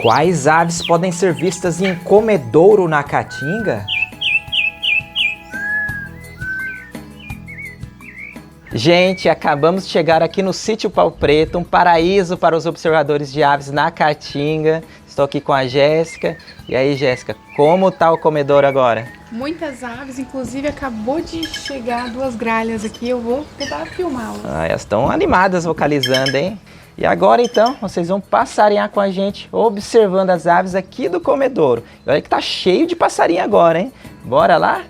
Quais aves podem ser vistas em comedouro na Caatinga? Gente, acabamos de chegar aqui no Sítio Pau Preto, um paraíso para os observadores de aves na Caatinga. Estou aqui com a Jéssica. E aí, Jéssica, como tá o comedouro agora? Muitas aves, inclusive acabou de chegar 2 gralhas aqui, eu vou tentar filmá-las. Elas estão animadas vocalizando, hein? E agora então, vocês vão passarinhar com a gente, observando as aves aqui do comedouro. E olha que tá cheio de passarinho agora, hein? Bora lá?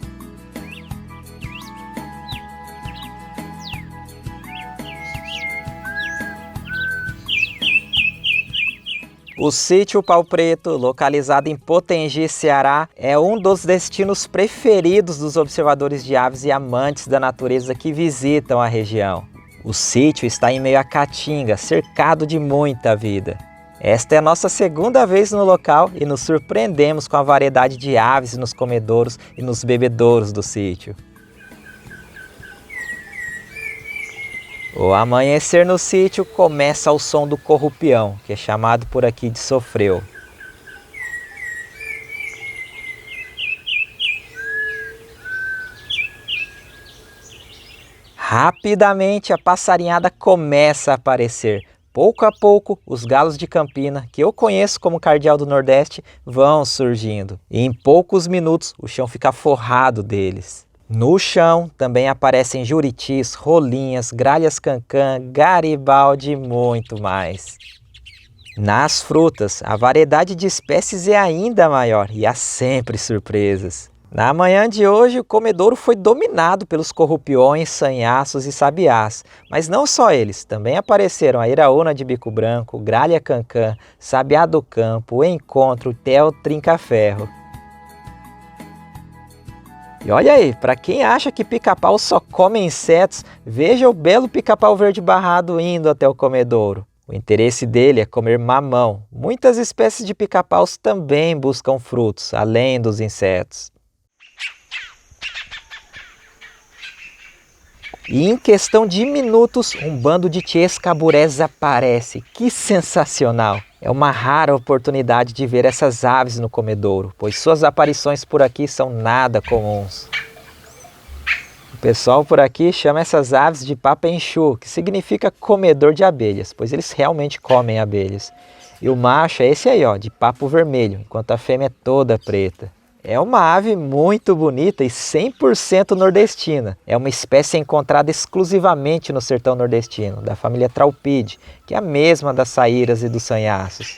O Sítio Pau Preto, localizado em Potengi, Ceará, é um dos destinos preferidos dos observadores de aves e amantes da natureza que visitam a região. O sítio está em meio à Caatinga, cercado de muita vida. Esta é a nossa segunda vez no local e nos surpreendemos com a variedade de aves nos comedouros e nos bebedouros do sítio. O amanhecer no sítio começa ao som do corrupião, que é chamado por aqui de sofreu. Rapidamente a passarinhada começa a aparecer. Pouco a pouco, os galos de Campina, que eu conheço como cardeal do Nordeste, vão surgindo. E em poucos minutos o chão fica forrado deles. No chão também aparecem juritis, rolinhas, gralhas cancã, garibaldi e muito mais. Nas frutas, a variedade de espécies é ainda maior e há sempre surpresas. Na manhã de hoje, o comedouro foi dominado pelos corrupiões, sanhaços e sabiás. Mas não só eles, também apareceram a iraúna de bico branco, gralha cancã, sabiá do campo, encontro, tel, trinca-ferro. E olha aí, para quem acha que pica-pau só come insetos, veja o belo pica-pau verde barrado indo até o comedouro. O interesse dele é comer mamão. Muitas espécies de pica-paus também buscam frutos, além dos insetos. E em questão de minutos, um bando de tiês-caburés aparece. Que sensacional! É uma rara oportunidade de ver essas aves no comedouro, pois suas aparições por aqui são nada comuns. O pessoal por aqui chama essas aves de papenchu, que significa comedor de abelhas, pois eles realmente comem abelhas. E o macho é esse aí, ó, de papo vermelho, enquanto a fêmea é toda preta. É uma ave muito bonita e 100% nordestina. É uma espécie encontrada exclusivamente no sertão nordestino, da família Traupide, que é a mesma das saíras e dos sanhaços.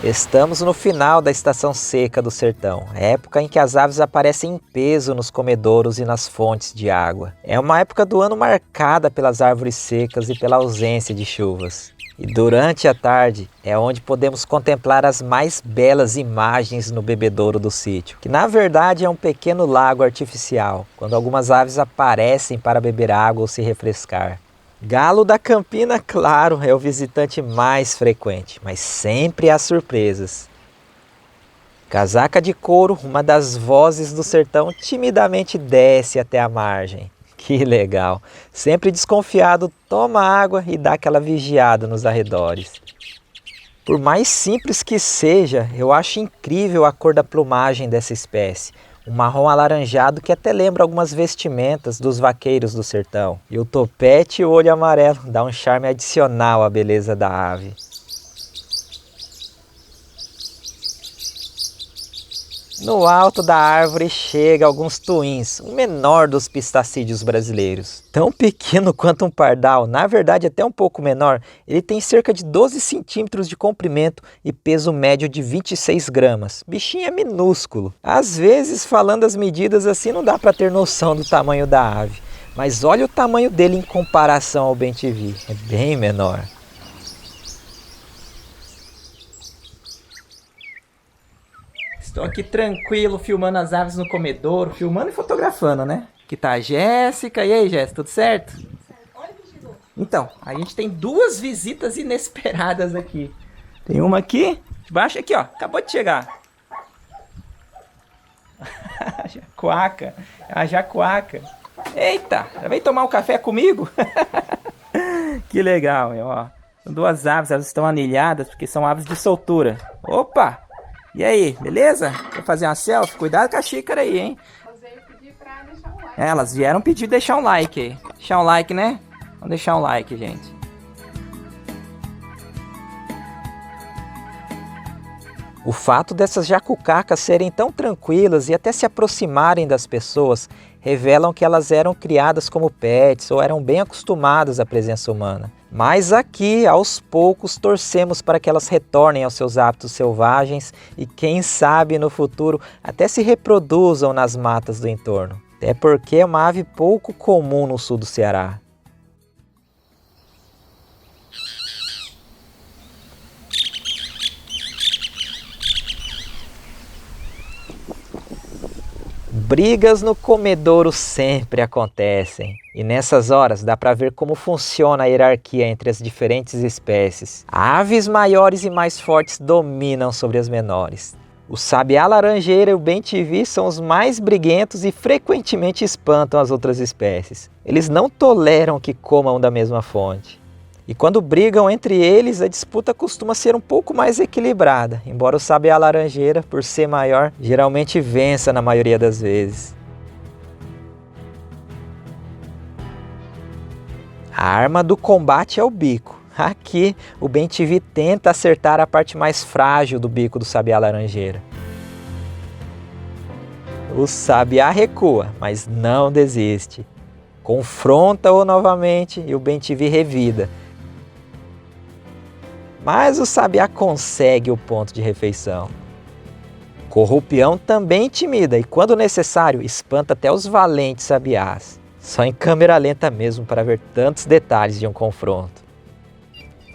Estamos no final da estação seca do sertão, época em que as aves aparecem em peso nos comedouros e nas fontes de água. É uma época do ano marcada pelas árvores secas e pela ausência de chuvas. E durante a tarde é onde podemos contemplar as mais belas imagens no bebedouro do sítio, que na verdade é um pequeno lago artificial, quando algumas aves aparecem para beber água ou se refrescar. Galo da Campina, claro, é o visitante mais frequente, mas sempre há surpresas. Casaca de couro, uma das vozes do sertão, timidamente desce até a margem. Que legal! Sempre desconfiado, toma água e dá aquela vigiada nos arredores. Por mais simples que seja, eu acho incrível a cor da plumagem dessa espécie. Um marrom alaranjado que até lembra algumas vestimentas dos vaqueiros do sertão. E o topete e o olho amarelo dá um charme adicional à beleza da ave. No alto da árvore chega alguns tuins, o menor dos pistacídeos brasileiros. Tão pequeno quanto um pardal, na verdade até um pouco menor, ele tem cerca de 12 centímetros de comprimento e peso médio de 26 gramas. Bichinho é minúsculo. Às vezes, falando as medidas assim, não dá para ter noção do tamanho da ave. Mas olha o tamanho dele em comparação ao bem-te-vi, é bem menor. Estou aqui tranquilo, filmando as aves no comedouro, filmando e fotografando, né? Aqui tá a Jéssica. E aí, Jéssica, tudo certo? Olha o que chegou. Então, a gente tem 2 visitas inesperadas aqui. Tem uma aqui Debaixo aqui, ó. Acabou de chegar. Jacuaca. É a jacuaca. Eita, já vem tomar um café comigo? Que legal, ó. São duas aves, elas estão anilhadas porque são aves de soltura. Opa! E aí, beleza? Quer fazer uma selfie? Cuidado com a xícara aí, hein? Elas vieram pedir deixar um like aí. Deixar um like, né? Vamos deixar um like, gente. O fato dessas jacucacas serem tão tranquilas e até se aproximarem das pessoas revelam que elas eram criadas como pets ou eram bem acostumadas à presença humana. Mas aqui, aos poucos, torcemos para que elas retornem aos seus hábitos selvagens e, quem sabe, no futuro até se reproduzam nas matas do entorno. Até porque é uma ave pouco comum no sul do Ceará. Brigas no comedouro sempre acontecem, e nessas horas dá para ver como funciona a hierarquia entre as diferentes espécies. Aves maiores e mais fortes dominam sobre as menores. O sabiá laranjeira e o bem-te-vi são os mais briguentos e frequentemente espantam as outras espécies. Eles não toleram que comam da mesma fonte. E quando brigam entre eles, a disputa costuma ser um pouco mais equilibrada, embora o sabiá laranjeira, por ser maior, geralmente vença na maioria das vezes. A arma do combate é o bico. Aqui, o bem-te-vi tenta acertar a parte mais frágil do bico do sabiá laranjeira. O sabiá recua, mas não desiste. Confronta-o novamente e o bem-te-vi revida. Mas o sabiá consegue o ponto de refeição. Corrupião também intimida e, quando necessário, espanta até os valentes sabiás. Só em câmera lenta mesmo para ver tantos detalhes de um confronto.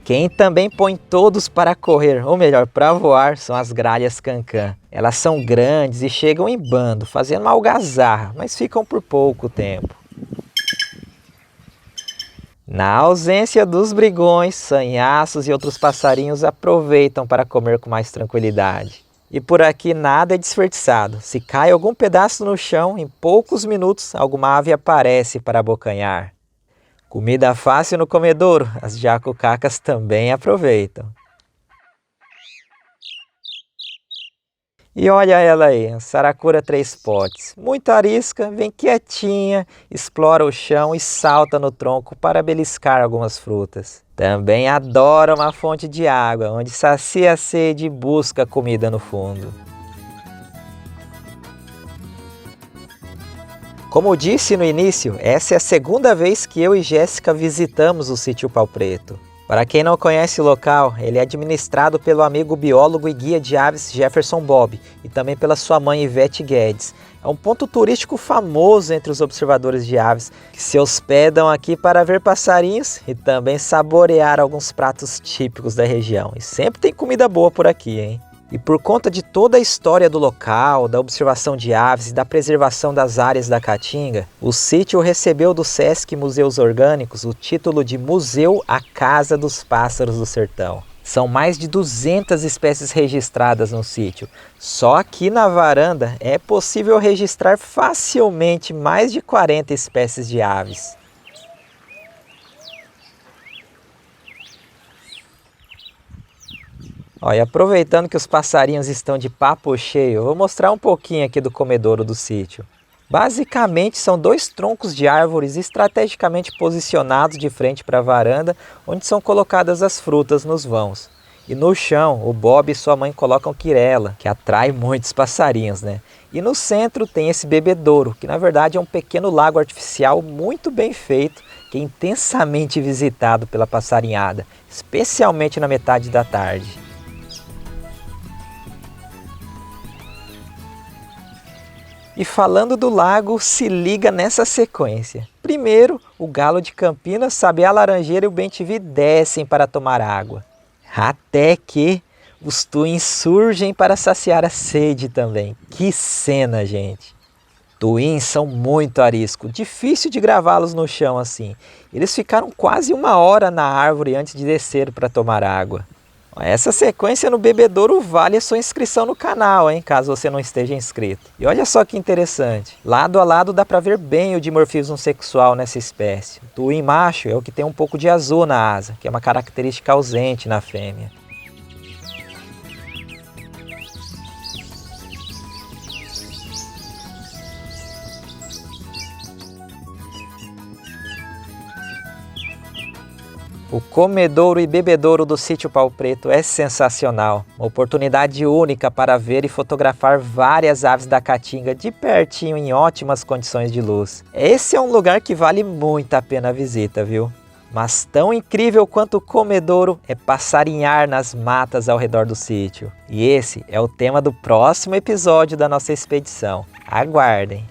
Quem também põe todos para correr, ou melhor, para voar, são as gralhas cancã. Elas são grandes e chegam em bando, fazendo uma algazarra, mas ficam por pouco tempo. Na ausência dos brigões, sanhaços e outros passarinhos aproveitam para comer com mais tranquilidade. E por aqui nada é desperdiçado. Se cai algum pedaço no chão, em poucos minutos alguma ave aparece para abocanhar. Comida fácil no comedouro, as jacucacas também aproveitam. E olha ela aí, a saracura três potes. Muito arisca, vem quietinha, explora o chão e salta no tronco para beliscar algumas frutas. Também adora uma fonte de água, onde sacia a sede e busca comida no fundo. Como disse no início, essa é a segunda vez que eu e Jéssica visitamos o Sítio Pau Preto. Para quem não conhece o local, ele é administrado pelo amigo biólogo e guia de aves Jefferson Bob e também pela sua mãe Ivete Guedes. É um ponto turístico famoso entre os observadores de aves que se hospedam aqui para ver passarinhos e também saborear alguns pratos típicos da região. E sempre tem comida boa por aqui, hein? E por conta de toda a história do local, da observação de aves e da preservação das áreas da Caatinga, o sítio recebeu do Sesc Museus Orgânicos o título de Museu à Casa dos Pássaros do Sertão. São mais de 200 espécies registradas no sítio. Só aqui na varanda é possível registrar facilmente mais de 40 espécies de aves. Olha, aproveitando que os passarinhos estão de papo cheio, eu vou mostrar um pouquinho aqui do comedouro do sítio. Basicamente são dois troncos de árvores estrategicamente posicionados de frente para a varanda, onde são colocadas as frutas nos vãos. E no chão, o Bob e sua mãe colocam quirela, que atrai muitos passarinhos, né? E no centro tem esse bebedouro, que na verdade é um pequeno lago artificial muito bem feito, que é intensamente visitado pela passarinhada, especialmente na metade da tarde. E falando do lago, se liga nessa sequência. Primeiro, o galo de Campinas, sabiá laranjeira e o bem-te-vi descem para tomar água. Até que os tuins surgem para saciar a sede também. Que cena, gente! Tuins são muito arisco, difícil de gravá-los no chão assim. Eles ficaram quase 1 hora na árvore antes de descer para tomar água. Essa sequência no bebedouro vale a sua inscrição no canal, hein, caso você não esteja inscrito. E olha só que interessante, lado a lado dá para ver bem o dimorfismo sexual nessa espécie. O tuim macho é o que tem um pouco de azul na asa, que é uma característica ausente na fêmea. O comedouro e bebedouro do Sítio Pau Preto é sensacional. Uma oportunidade única para ver e fotografar várias aves da caatinga de pertinho em ótimas condições de luz. Esse é um lugar que vale muito a pena a visita, viu? Mas tão incrível quanto o comedouro é passarinhar nas matas ao redor do sítio. E esse é o tema do próximo episódio da nossa expedição. Aguardem!